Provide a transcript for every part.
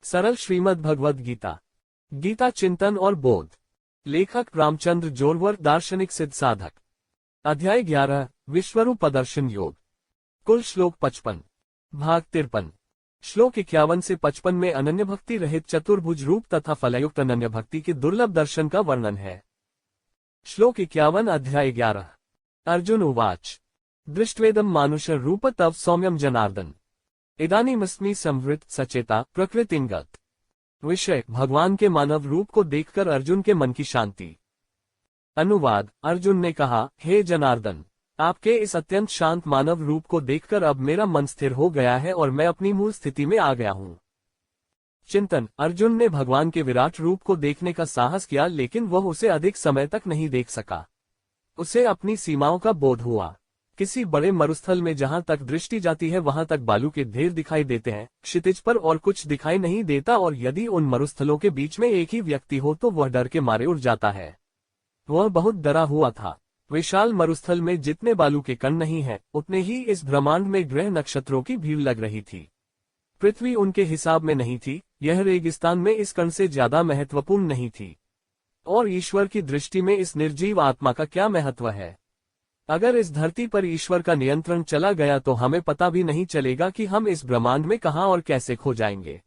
सरल श्रीमद् भगवद गीता। गीता चिंतन और बोध। लेखक रामचंद्र जोरवर, दार्शनिक सिद्ध साधक। अध्याय 11, विश्वरूप प्रदर्शन योग। कुल श्लोक 55। भाग 53। श्लोक 51 से 55 में अनन्य भक्ति रहित चतुर्भुज रूप तथा फलयुक्त अनन्य भक्ति के दुर्लभ दर्शन का वर्णन है। श्लोक 51 अध्याय 11। अर्जुन उवाच दृष्ट्वेदं मानुष रूप तव सौम्यम जनार्दन इदानीमस्मि संवृत सचेता प्रकृतिंगत। विषय, भगवान के मानव रूप को देखकर अर्जुन के मन की शांति। अनुवाद, अर्जुन ने कहा, हे जनार्दन, आपके इस अत्यंत शांत मानव रूप को देखकर अब मेरा मन स्थिर हो गया है और मैं अपनी मूल स्थिति में आ गया हूँ। चिंतन, अर्जुन ने भगवान के विराट रूप को देखने का साहस किया, लेकिन वह उसे अधिक समय तक नहीं देख सका। उसे अपनी सीमाओं का बोध हुआ। किसी बड़े मरुस्थल में जहां तक दृष्टि जाती है वहां तक बालू के ढेर दिखाई देते हैं, क्षितिज पर और कुछ दिखाई नहीं देता, और यदि उन मरुस्थलों के बीच में एक ही व्यक्ति हो तो वह डर के मारे उड़ जाता है। वह बहुत डरा हुआ था। विशाल मरुस्थल में जितने बालू के कण नहीं हैं, उतने ही इस ब्रह्मांड में ग्रह नक्षत्रों की भीड़ लग रही थी। पृथ्वी उनके हिसाब में नहीं थी, यह रेगिस्तान में इस कण से ज्यादा महत्वपूर्ण नहीं थी। और ईश्वर की दृष्टि में इस निर्जीव आत्मा का क्या महत्व है? अगर इस धरती पर ईश्वर का नियंत्रण चला गया तो हमें पता भी नहीं चलेगा कि हम इस ब्रह्मांड में कहां और कैसे खो जाएंगे।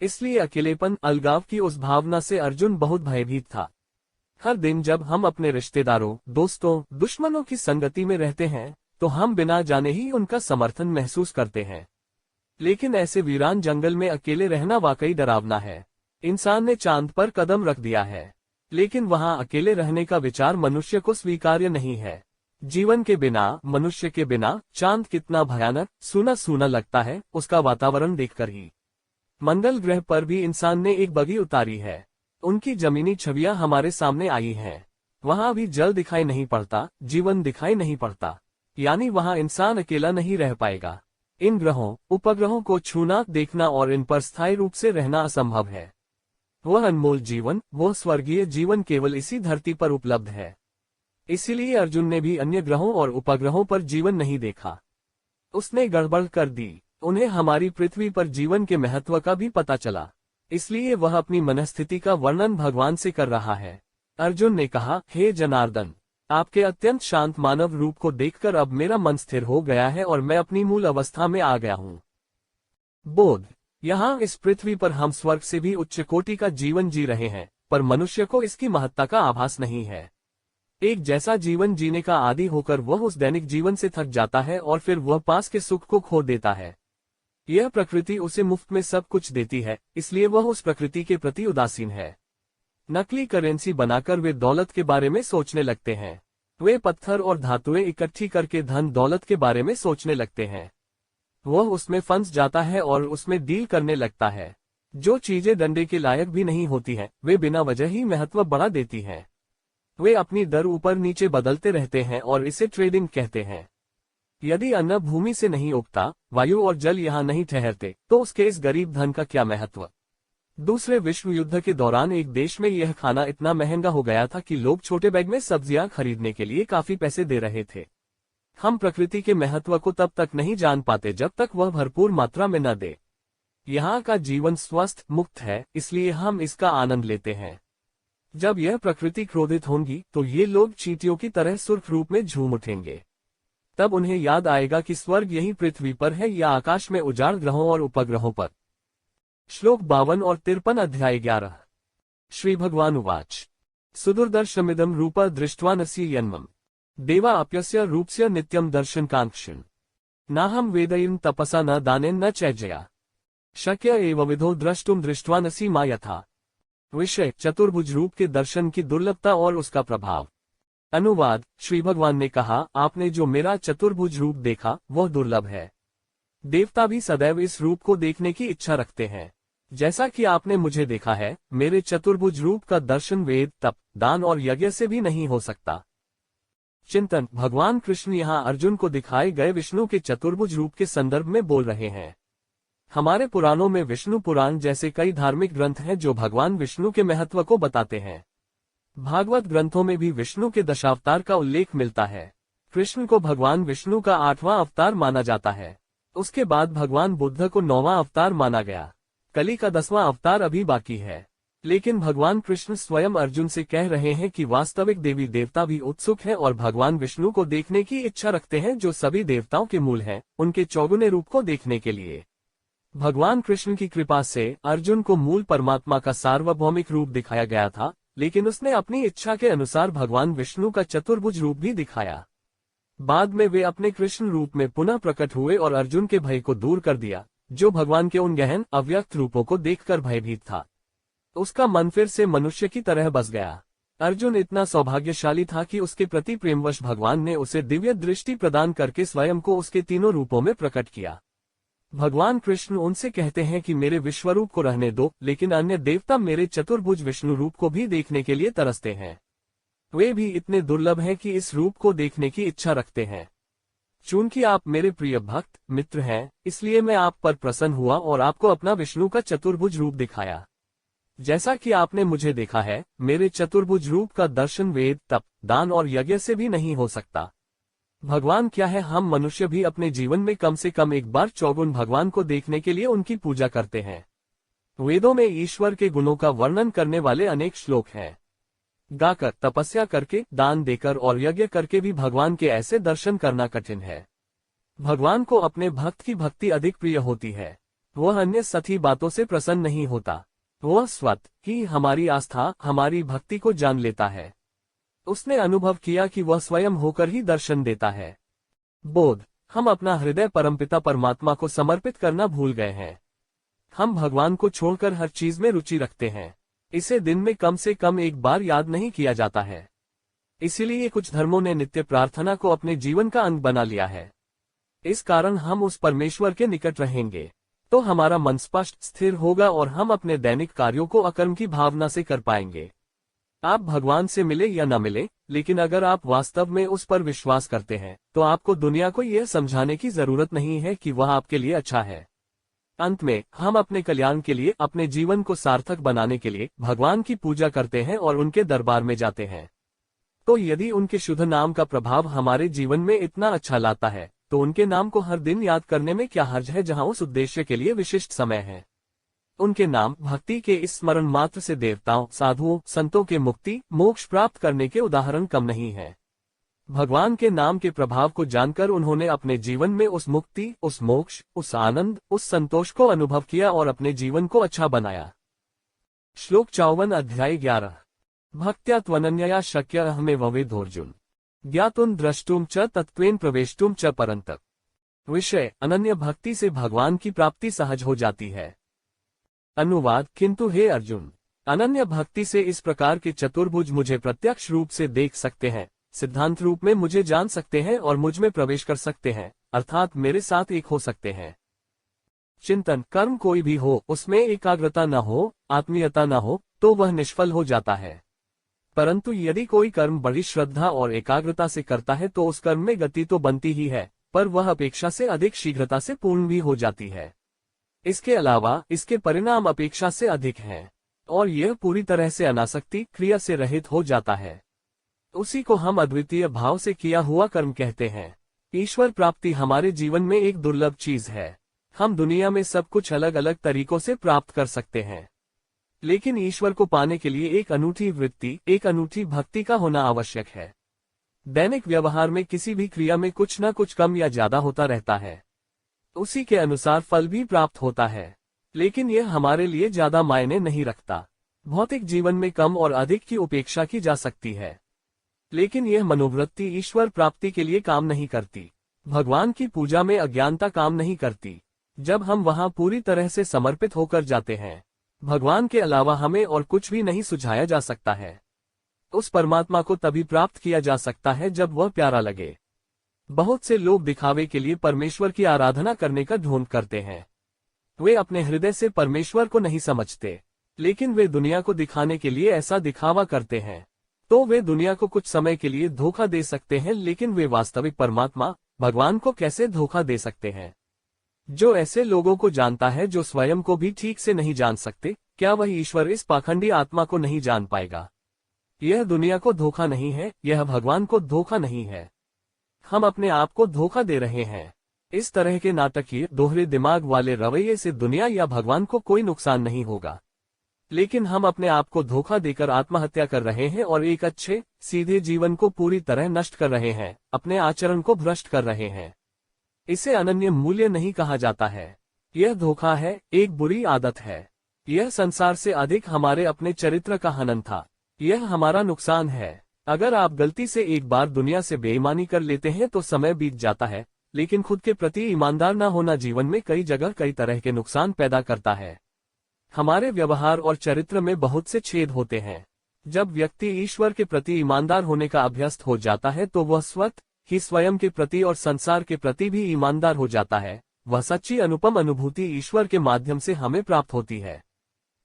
इसलिए अकेलेपन, अलगाव की उस भावना से अर्जुन बहुत भयभीत था। हर दिन जब हम अपने रिश्तेदारों, दोस्तों, दुश्मनों की संगति में रहते हैं तो हम बिना जाने ही उनका समर्थन महसूस करते हैं। लेकिन ऐसे वीरान जंगल में अकेले रहना वाकई डरावना है। इंसान ने चांद पर कदम रख दिया है, लेकिन वहां अकेले रहने का विचार मनुष्य को स्वीकार्य नहीं है। जीवन के बिना, मनुष्य के बिना चांद कितना भयानक, सूना सूना लगता है, उसका वातावरण देखकर ही। मंगल ग्रह पर भी इंसान ने एक बगी उतारी है। उनकी जमीनी छवियां हमारे सामने आई हैं। वहां भी जल दिखाई नहीं पड़ता, जीवन दिखाई नहीं पड़ता, यानी वहां इंसान अकेला नहीं रह पाएगा। इन ग्रहों, उपग्रहों को छूना, देखना और इन पर स्थायी रूप से रहना असंभव है। वह अनमोल जीवन, वह स्वर्गीय जीवन केवल इसी धरती पर उपलब्ध है। इसीलिए अर्जुन ने भी अन्य ग्रहों और उपग्रहों पर जीवन नहीं देखा। उसने गड़बड़ कर दी। उन्हें हमारी पृथ्वी पर जीवन के महत्व का भी पता चला। इसलिए वह अपनी मनस्थिति का वर्णन भगवान से कर रहा है। अर्जुन ने कहा, हे जनार्दन, आपके अत्यंत शांत मानव रूप को देखकर अब मेरा मन स्थिर हो गया है और मैं अपनी मूल अवस्था में आ गया हूँ। बोध, यहाँ इस पृथ्वी पर हम स्वर्ग से भी उच्च कोटि का जीवन जी रहे हैं, पर मनुष्य को इसकी महत्ता का आभास नहीं है। एक जैसा जीवन जीने का आदी होकर वह उस दैनिक जीवन से थक जाता है और फिर वह पास के सुख को खो देता है। यह प्रकृति उसे मुफ्त में सब कुछ देती है, इसलिए वह उस प्रकृति के प्रति उदासीन है। नकली करेंसी बनाकर वे दौलत के बारे में सोचने लगते हैं। वे पत्थर और धातुएं इकट्ठी करके धन दौलत के बारे में सोचने लगते हैं। वह उसमें फंस जाता है और उसमें डील करने लगता है। जो चीजें डंडे के लायक भी नहीं होती हैं, वे बिना वजह ही महत्व बढ़ा देती हैं। वे अपनी दर ऊपर नीचे बदलते रहते हैं और इसे ट्रेडिंग कहते हैं। यदि अन्न भूमि से नहीं उगता, वायु और जल यहाँ नहीं ठहरते, तो उसके इस गरीब धन का क्या महत्व? दूसरे विश्व युद्ध के दौरान एक देश में यह खाना इतना महंगा हो गया था कि लोग छोटे बैग में सब्जियां खरीदने के लिए काफी पैसे दे रहे थे। हम प्रकृति के महत्व को तब तक नहीं जान पाते जब तक वह भरपूर मात्रा में न दे। यहाँ का जीवन स्वस्थ, मुक्त है, इसलिए हम इसका आनंद लेते हैं। जब यह प्रकृति क्रोधित होंगी तो ये लोग चींटियों की तरह सुर्ख रूप में झूम उठेंगे। तब उन्हें याद आएगा कि स्वर्ग यही पृथ्वी पर है या आकाश में उजाड़ ग्रहों और उपग्रहों पर। श्लोक 52 और 53 अध्याय 11। श्री भगवान उवाच सुदुर्दर्शमिदं रूप दृष्ट्वानस्य यन्मम देवा अप्यस्य रूपस्य नित्यम दर्शन कांक्षिण नाहं वेदयिं तपसा न दानेन न चैजया शक्य एव विधो द्रष्टुम दृष्ट्वानसि मा यथा। विषय, चतुर्भुज रूप के दर्शन की दुर्लभता और उसका प्रभाव। अनुवाद, श्री भगवान ने कहा, आपने जो मेरा चतुर्भुज रूप देखा वह दुर्लभ है। देवता भी सदैव इस रूप को देखने की इच्छा रखते हैं। जैसा कि आपने मुझे देखा है, मेरे चतुर्भुज रूप का दर्शन वेद, तप, दान और यज्ञ से भी नहीं हो सकता। चिंतन, भगवान कृष्ण यहाँ अर्जुन को दिखाए गए विष्णु के चतुर्भुज रूप के संदर्भ में बोल रहे हैं। हमारे पुराणों में विष्णु पुराण जैसे कई धार्मिक ग्रंथ हैं जो भगवान विष्णु के महत्व को बताते हैं। भागवत ग्रंथों में भी विष्णु के दशावतार का उल्लेख मिलता है। कृष्ण को भगवान विष्णु का 8वां अवतार माना जाता है। उसके बाद भगवान बुद्ध को 9वां अवतार माना गया। कली का 10वां अवतार अभी बाकी है। लेकिन भगवान कृष्ण स्वयं अर्जुन से कह रहे हैं कि वास्तविक देवी देवता भी उत्सुक हैं और भगवान विष्णु को देखने की इच्छा रखते हैं, जो सभी देवताओं के मूल हैं, उनके चौगुने रूप को देखने के लिए। भगवान कृष्ण की कृपा से अर्जुन को मूल परमात्मा का सार्वभौमिक रूप दिखाया गया था, लेकिन उसने अपनी इच्छा के अनुसार भगवान विष्णु का चतुर्भुज रूप भी दिखाया। बाद में वे अपने कृष्ण रूप में पुनः प्रकट हुए और अर्जुन के भय को दूर कर दिया, जो भगवान के उन गहन अव्यक्त रूपों को देखकर भयभीत था। उसका मन फिर से मनुष्य की तरह बस गया। अर्जुन इतना सौभाग्यशाली था कि उसके प्रति प्रेमवश भगवान ने उसे दिव्य दृष्टि प्रदान करके स्वयं को उसके तीनों रूपों में प्रकट किया। भगवान कृष्ण उनसे कहते हैं कि मेरे विश्वरूप को रहने दो, लेकिन अन्य देवता मेरे चतुर्भुज विष्णु रूप को भी देखने के लिए तरसते हैं। वे भी इतने दुर्लभ हैं कि इस रूप को देखने की इच्छा रखते हैं। चूंकि आप मेरे प्रिय भक्त मित्र हैं, इसलिए मैं आप पर प्रसन्न हुआ और आपको अपना विष्णु का चतुर्भुज रूप दिखाया। जैसा कि आपने मुझे देखा है, मेरे चतुर्भुज रूप का दर्शन वेद, तप, दान और यज्ञ से भी नहीं हो सकता। भगवान क्या है, हम मनुष्य भी अपने जीवन में कम से कम एक बार चौगुन भगवान को देखने के लिए उनकी पूजा करते हैं। वेदों में ईश्वर के गुणों का वर्णन करने वाले अनेक श्लोक हैं। गाकर, तपस्या करके, दान देकर और यज्ञ करके भी भगवान के ऐसे दर्शन करना कठिन है। भगवान को अपने भक्त की भक्ति अधिक प्रिय होती है। वह अन्य सभी बातों से प्रसन्न नहीं होता। वह स्वतः ही हमारी आस्था, हमारी भक्ति को जान लेता है। उसने अनुभव किया कि वह स्वयं होकर ही दर्शन देता है। बोध, हम अपना हृदय परमपिता परमात्मा को समर्पित करना भूल गए हैं। हम भगवान को छोड़कर हर चीज में रुचि रखते हैं। इसे दिन में कम से कम एक बार याद नहीं किया जाता है। इसीलिए कुछ धर्मों ने नित्य प्रार्थना को अपने जीवन का अंग बना लिया है। इस कारण हम उस परमेश्वर के निकट रहेंगे तो हमारा मन स्पष्ट स्थिर होगा और हम अपने दैनिक कार्यों को अकर्म की भावना से कर पाएंगे। आप भगवान से मिले या न मिले, लेकिन अगर आप वास्तव में उस पर विश्वास करते हैं तो आपको दुनिया को यह समझाने की जरूरत नहीं है कि वह आपके लिए अच्छा है। अंत में हम अपने कल्याण के लिए, अपने जीवन को सार्थक बनाने के लिए भगवान की पूजा करते हैं और उनके दरबार में जाते हैं। तो यदि उनके शुद्ध नाम का प्रभाव हमारे जीवन में इतना अच्छा लाता है, तो उनके नाम को हर दिन याद करने में क्या हर्ज है, जहां उस उद्देश्य के लिए विशिष्ट समय है। उनके नाम भक्ति के इस स्मरण मात्र से देवताओं, साधुओं, संतों के मुक्ति, मोक्ष प्राप्त करने के उदाहरण कम नहीं है। भगवान के नाम के प्रभाव को जानकर उन्होंने अपने जीवन में उस मुक्ति, उस मोक्ष, उस आनंद, उस संतोष को अनुभव किया और अपने जीवन को अच्छा बनाया। श्लोक 54 अध्याय 11 भक्त्या त्वनन्यया शक्य हमें ववेदोर्जुन ज्ञातुम द्रष्टुम च तत्त्वेन प्रवेष्टुम च परन्तप। विषय, अनन्य भक्ति से भगवान की प्राप्ति सहज हो जाती है। अनुवाद, किंतु हे अर्जुन, अनन्य भक्ति से इस प्रकार के चतुर्भुज मुझे प्रत्यक्ष रूप से देख सकते हैं, सिद्धांत रूप में मुझे जान सकते हैं और मुझ में प्रवेश कर सकते हैं, अर्थात मेरे साथ एक हो सकते हैं। चिंतन, कर्म कोई भी हो, उसमें एकाग्रता न हो, आत्मीयता न हो, तो वह निष्फल हो जाता है। परंतु यदि कोई कर्म बड़ी श्रद्धा और एकाग्रता से करता है तो उस कर्म में गति तो बनती ही है, पर वह अपेक्षा से अधिक शीघ्रता से पूर्ण भी हो जाती है। इसके अलावा इसके परिणाम अपेक्षा से अधिक हैं और यह पूरी तरह से अनासक्ति क्रिया से रहित हो जाता है। उसी को हम अद्वितीय भाव से किया हुआ कर्म कहते हैं। ईश्वर प्राप्ति हमारे जीवन में एक दुर्लभ चीज है। हम दुनिया में सब कुछ अलग अलग तरीकों से प्राप्त कर सकते हैं, लेकिन ईश्वर को पाने के लिए एक अनूठी वृत्ति, एक अनूठी भक्ति का होना आवश्यक है। दैनिक व्यवहार में किसी भी क्रिया में कुछ न कुछ कम या ज्यादा होता रहता है, उसी के अनुसार फल भी प्राप्त होता है, लेकिन यह हमारे लिए ज्यादा मायने नहीं रखता। भौतिक जीवन में कम और अधिक की उपेक्षा की जा सकती है, लेकिन यह मनोवृत्ति ईश्वर प्राप्ति के लिए काम नहीं करती। भगवान की पूजा में अज्ञानता काम नहीं करती। जब हम वहां पूरी तरह से समर्पित होकर जाते हैं, भगवान के अलावा हमें और कुछ भी नहीं सुझाया जा सकता है। उस परमात्मा को तभी प्राप्त किया जा सकता है जब वह प्यारा लगे। बहुत से लोग दिखावे के लिए परमेश्वर की आराधना करने का ढोंग करते हैं। वे अपने हृदय से परमेश्वर को नहीं समझते, लेकिन वे दुनिया को दिखाने के लिए ऐसा दिखावा करते हैं। तो वे दुनिया को कुछ समय के लिए धोखा दे सकते हैं, लेकिन वे वास्तविक परमात्मा भगवान को कैसे धोखा दे सकते हैं? जो ऐसे लोगों को जानता है जो स्वयं को भी ठीक से नहीं जान सकते, क्या वह ईश्वर इस पाखंडी आत्मा को नहीं जान पाएगा? यह दुनिया को धोखा नहीं है, यह भगवान को धोखा नहीं है। हम अपने आप को धोखा दे रहे हैं। इस तरह के नाटकीय दोहरे दिमाग वाले रवैये से दुनिया या भगवान को कोई नुकसान नहीं होगा, लेकिन हम अपने आप को धोखा देकर आत्महत्या कर रहे हैं और एक अच्छे सीधे जीवन को पूरी तरह नष्ट कर रहे हैं, अपने आचरण को भ्रष्ट कर रहे हैं। इसे अनन्य मूल्य नहीं कहा जाता है, यह धोखा है, एक बुरी आदत है। यह संसार से अधिक हमारे अपने चरित्र का हनन था। यह हमारा नुकसान है। अगर आप गलती से एक बार दुनिया से बेईमानी कर लेते हैं तो समय बीत जाता है, लेकिन खुद के प्रति ईमानदार न होना जीवन में कई जगह कई तरह के नुकसान पैदा करता है। हमारे व्यवहार और चरित्र में बहुत से छेद होते हैं। जब व्यक्ति ईश्वर के प्रति ईमानदार होने का अभ्यस्त हो जाता है तो वह स्वतः ही स्वयं के प्रति और संसार के प्रति भी ईमानदार हो जाता है। वह सच्ची अनुपम अनुभूति ईश्वर के माध्यम से हमें प्राप्त होती है।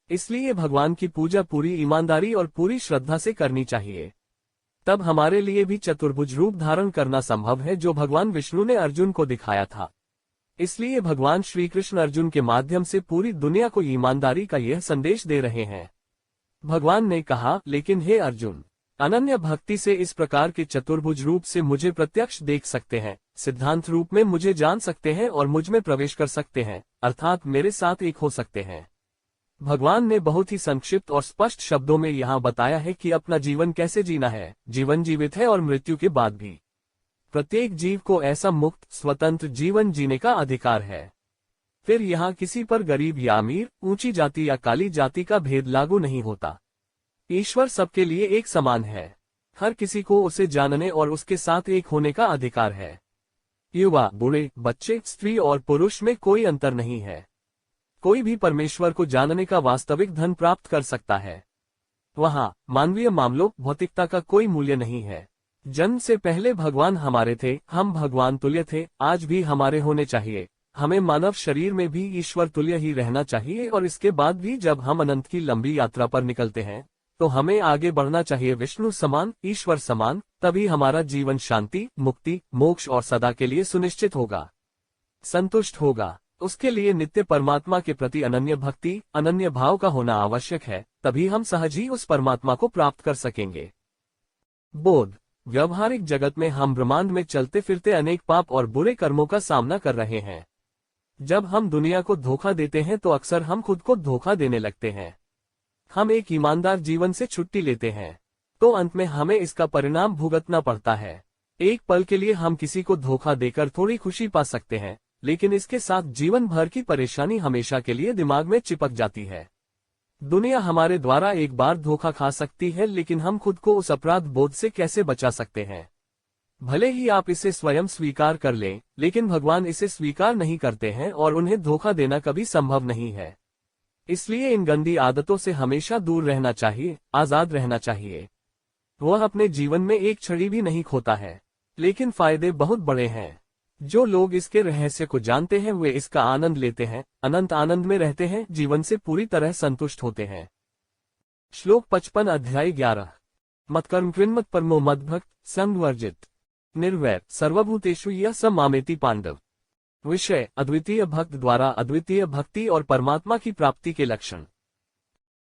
इसलिए भगवान की पूजा पूरी ईमानदारी और पूरी श्रद्धा से करनी चाहिए। तब हमारे लिए भी चतुर्भुज रूप धारण करना संभव है, जो भगवान विष्णु ने अर्जुन को दिखाया था। इसलिए भगवान श्री कृष्ण अर्जुन के माध्यम से पूरी दुनिया को ईमानदारी का यह संदेश दे रहे हैं। भगवान ने कहा, लेकिन हे अर्जुन, अनन्य भक्ति से इस प्रकार के चतुर्भुज रूप से मुझे प्रत्यक्ष देख सकते हैं, सिद्धांत रूप में मुझे जान सकते हैं और मुझ में प्रवेश कर सकते हैं, अर्थात मेरे साथ एक हो सकते हैं। भगवान ने बहुत ही संक्षिप्त और स्पष्ट शब्दों में यहाँ बताया है कि अपना जीवन कैसे जीना है। जीवन जीवित है और मृत्यु के बाद भी प्रत्येक जीव को ऐसा मुक्त स्वतंत्र जीवन जीने का अधिकार है। फिर यहाँ किसी पर गरीब या अमीर, ऊंची जाति या काली जाति का भेद लागू नहीं होता। ईश्वर सबके लिए एक समान है। हर किसी को उसे जानने और उसके साथ एक होने का अधिकार है। युवा, बूढ़े, बच्चे, स्त्री और पुरुष में कोई अंतर नहीं है। कोई भी परमेश्वर को जानने का वास्तविक धन प्राप्त कर सकता है। वहाँ मानवीय मामलों भौतिकता का कोई मूल्य नहीं है। जन्म से पहले भगवान हमारे थे, हम भगवान तुल्य थे, आज भी हमारे होने चाहिए। हमें मानव शरीर में भी ईश्वर तुल्य ही रहना चाहिए और इसके बाद भी जब हम अनंत की लंबी यात्रा पर निकलते हैं तो हमें आगे बढ़ना चाहिए विष्णु समान, ईश्वर समान। तभी हमारा जीवन शांति, मुक्ति, मोक्ष और सदा के लिए सुनिश्चित होगा, संतुष्ट होगा। उसके लिए नित्य परमात्मा के प्रति अनन्य भक्ति, अनन्य भाव का होना आवश्यक है। तभी हम सहज ही उस परमात्मा को प्राप्त कर सकेंगे। बोध। व्यवहारिक जगत में हम ब्रह्मांड में चलते फिरते अनेक पाप और बुरे कर्मों का सामना कर रहे हैं। जब हम दुनिया को धोखा देते हैं तो अक्सर हम खुद को धोखा देने लगते हैं। हम एक ईमानदार जीवन से छुट्टी लेते हैं तो अंत में हमें इसका परिणाम भुगतना पड़ता है। एक पल के लिए हम किसी को धोखा देकर थोड़ी खुशी पा सकते हैं, लेकिन इसके साथ जीवन भर की परेशानी हमेशा के लिए दिमाग में चिपक जाती है। दुनिया हमारे द्वारा एक बार धोखा खा सकती है, लेकिन हम खुद को उस अपराध बोध से कैसे बचा सकते हैं? भले ही आप इसे स्वयं स्वीकार कर लें, लेकिन भगवान इसे स्वीकार नहीं करते हैं और उन्हें धोखा देना कभी संभव नहीं है। इसलिए इन गंदी आदतों से हमेशा दूर रहना चाहिए, आजाद रहना चाहिए। वह अपने जीवन में एक छड़ी भी नहीं खोता है, लेकिन फायदे बहुत बड़े हैं। जो लोग इसके रहस्य को जानते हैं वे इसका आनंद लेते हैं, अनंत आनंद में रहते हैं, जीवन से पूरी तरह संतुष्ट होते हैं। श्लोक 55 अध्याय 11। मत्कर्म कृन्मत परमो मद्भक्त संगवर्जित निर्वैर सर्वभूतेषु यः स मामेति पांडव। विषय अद्वितीय भक्त द्वारा अद्वितीय भक्ति और परमात्मा की प्राप्ति के लक्षण।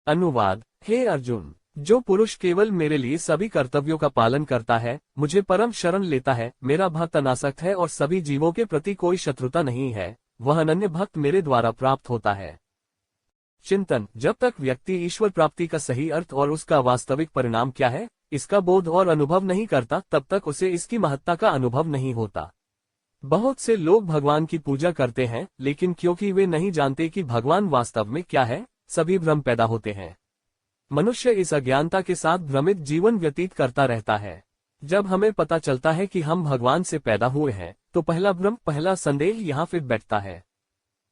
अनुवाद। हे अर्जुन, जो पुरुष केवल मेरे लिए सभी कर्तव्यों का पालन करता है, मुझे परम शरण लेता है, मेरा भक्त अनासक्त है और सभी जीवों के प्रति कोई शत्रुता नहीं है, वह अनन्य भक्त मेरे द्वारा प्राप्त होता है। चिंतन। जब तक व्यक्ति ईश्वर प्राप्ति का सही अर्थ और उसका वास्तविक परिणाम क्या है, इसका बोध और अनुभव नहीं करता, तब तक उसे इसकी महत्ता का अनुभव नहीं होता। बहुत से लोग भगवान की पूजा करते हैं, लेकिन क्योंकि वे नहीं जानते कि भगवान वास्तव में क्या है, सभी भ्रम पैदा होते हैं। मनुष्य इस अज्ञानता के साथ भ्रमित जीवन व्यतीत करता रहता है। जब हमें पता चलता है कि हम भगवान से पैदा हुए हैं, तो पहला भ्रम, पहला संदेह यहाँ फिर बैठता है।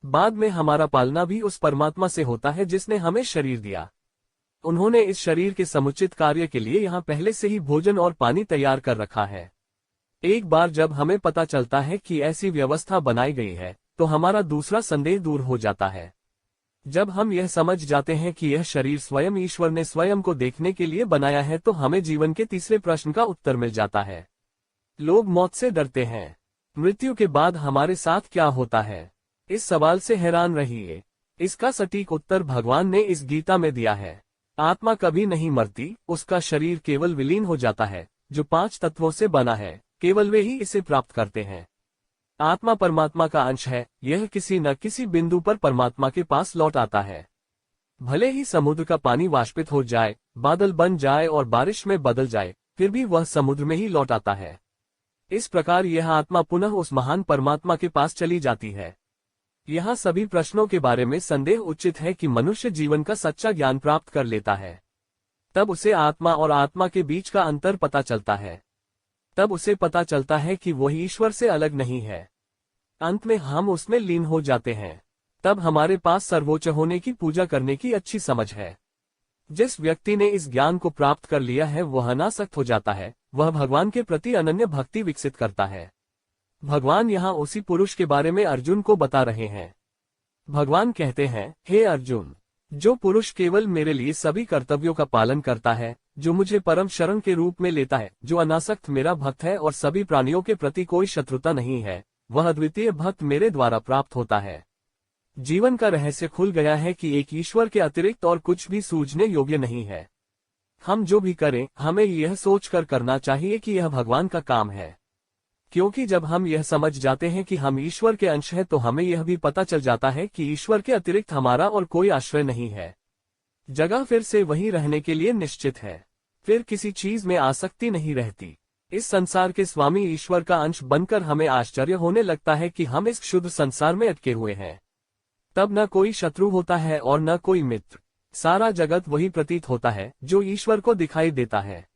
बाद में हमारा पालना भी उस परमात्मा से होता है जिसने हमें शरीर दिया। उन्होंने इस शरीर के समुचित कार्य के लिए यहाँ पहले से ही भोजन और पानी तैयार कर रखा है। एक बार जब हमें पता चलता है कि ऐसी व्यवस्था बनाई गई है, तो हमारा दूसरा संदेह दूर हो जाता है। जब हम यह समझ जाते हैं कि यह शरीर स्वयं ईश्वर ने स्वयं को देखने के लिए बनाया है, तो हमें जीवन के तीसरे प्रश्न का उत्तर मिल जाता है। लोग मौत से डरते हैं। मृत्यु के बाद हमारे साथ क्या होता है, इस सवाल से हैरान रहिए। इसका सटीक उत्तर भगवान ने इस गीता में दिया है। आत्मा कभी नहीं मरती, उसका शरीर केवल विलीन हो जाता है। जो 5 तत्वों से बना है, केवल वे ही इसे प्राप्त करते हैं। आत्मा परमात्मा का अंश है, यह किसी न किसी बिंदु पर परमात्मा के पास लौट आता है। भले ही समुद्र का पानी वाष्पित हो जाए, बादल बन जाए और बारिश में बदल जाए, फिर भी वह समुद्र में ही लौट आता है। इस प्रकार यह आत्मा पुनः उस महान परमात्मा के पास चली जाती है। यहाँ सभी प्रश्नों के बारे में संदेह उचित है कि मनुष्य जीवन का सच्चा ज्ञान प्राप्त कर लेता है। तब उसे आत्मा और आत्मा के बीच का अंतर पता चलता है। तब उसे पता चलता है कि वह ईश्वर से अलग नहीं है। अंत में हम उसमें लीन हो जाते हैं। तब हमारे पास सर्वोच्च होने की पूजा करने की अच्छी समझ है। जिस व्यक्ति ने इस ज्ञान को प्राप्त कर लिया है वह अनासक्त हो जाता है, वह भगवान के प्रति अनन्य भक्ति विकसित करता है। भगवान यहाँ उसी पुरुष के बारे में अर्जुन को बता रहे हैं। भगवान कहते हैं, हे अर्जुन, जो पुरुष केवल मेरे लिए सभी कर्तव्यों का पालन करता है, जो मुझे परम शरण के रूप में लेता है, जो अनासक्त मेरा भक्त है और सभी प्राणियों के प्रति कोई शत्रुता नहीं है, वह अद्वितीय भक्त मेरे द्वारा प्राप्त होता है। जीवन का रहस्य खुल गया है कि एक ईश्वर के अतिरिक्त और कुछ भी सूझने योग्य नहीं है। हम जो भी करें, हमें यह सोचकर करना चाहिए कि यह भगवान का काम है। क्योंकि जब हम यह समझ जाते हैं कि हम ईश्वर के अंश हैं तो हमें यह भी पता चल जाता है कि ईश्वर के अतिरिक्त हमारा और कोई आश्रय नहीं है। जगह फिर से वहीं रहने के लिए निश्चित है। फिर किसी चीज में आसक्ति नहीं रहती। इस संसार के स्वामी ईश्वर का अंश बनकर हमें आश्चर्य होने लगता है कि हम इस क्षुद्र संसार में अटके हुए हैं। तब न कोई शत्रु होता है और न कोई मित्र। सारा जगत वही प्रतीत होता है जो ईश्वर को दिखाई देता है।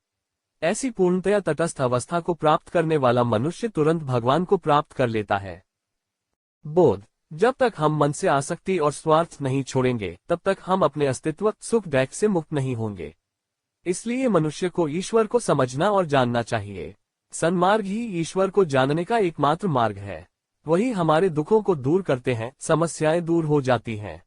ऐसी पूर्णतया तटस्थ अवस्था को प्राप्त करने वाला मनुष्य तुरंत भगवान को प्राप्त कर लेता है। बोध। जब तक हम मन से आसक्ति और स्वार्थ नहीं छोड़ेंगे, तब तक हम अपने अस्तित्व सुख दुख से मुक्त नहीं होंगे। इसलिए मनुष्य को ईश्वर को समझना और जानना चाहिए। सन्मार्ग ही ईश्वर को जानने का एकमात्र मार्ग है। वही हमारे दुखों को दूर करते हैं, समस्याएं दूर हो जाती हैं।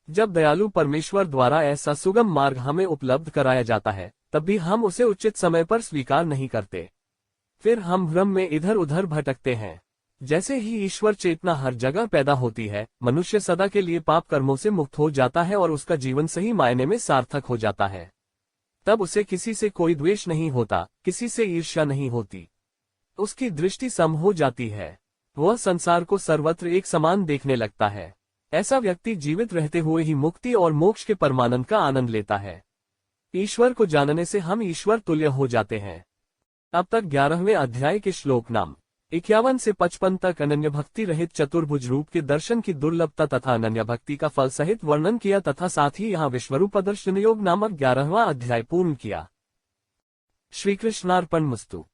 जब दयालु परमेश्वर द्वारा ऐसा सुगम मार्ग हमें उपलब्ध कराया जाता है, तब भी हम उसे उचित समय पर स्वीकार नहीं करते। फिर हम भ्रम में इधर उधर भटकते हैं। जैसे ही ईश्वर चेतना हर जगह पैदा होती है, मनुष्य सदा के लिए पाप कर्मों से मुक्त हो जाता है और उसका जीवन सही मायने में सार्थक हो जाता है। तब उसे किसी से कोई द्वेष नहीं होता, किसी से ईर्ष्या नहीं होती। उसकी दृष्टि सम हो जाती है। वह संसार को सर्वत्र एक समान देखने लगता है। ऐसा व्यक्ति जीवित रहते हुए ही मुक्ति और मोक्ष के परमानंद का आनंद लेता है। ईश्वर को जानने से हम ईश्वर तुल्य हो जाते हैं। अब तक 11वें अध्याय के श्लोक नाम 51 से 55 तक अनन्य भक्ति रहित चतुर्भुज रूप के दर्शन की दुर्लभता तथा अनन्य भक्ति का फल सहित वर्णन किया तथा साथ ही यहाँ विश्वरूप दर्शन योग नामक 11वां अध्याय पूर्ण किया। श्री कृष्णार्पणमस्तु।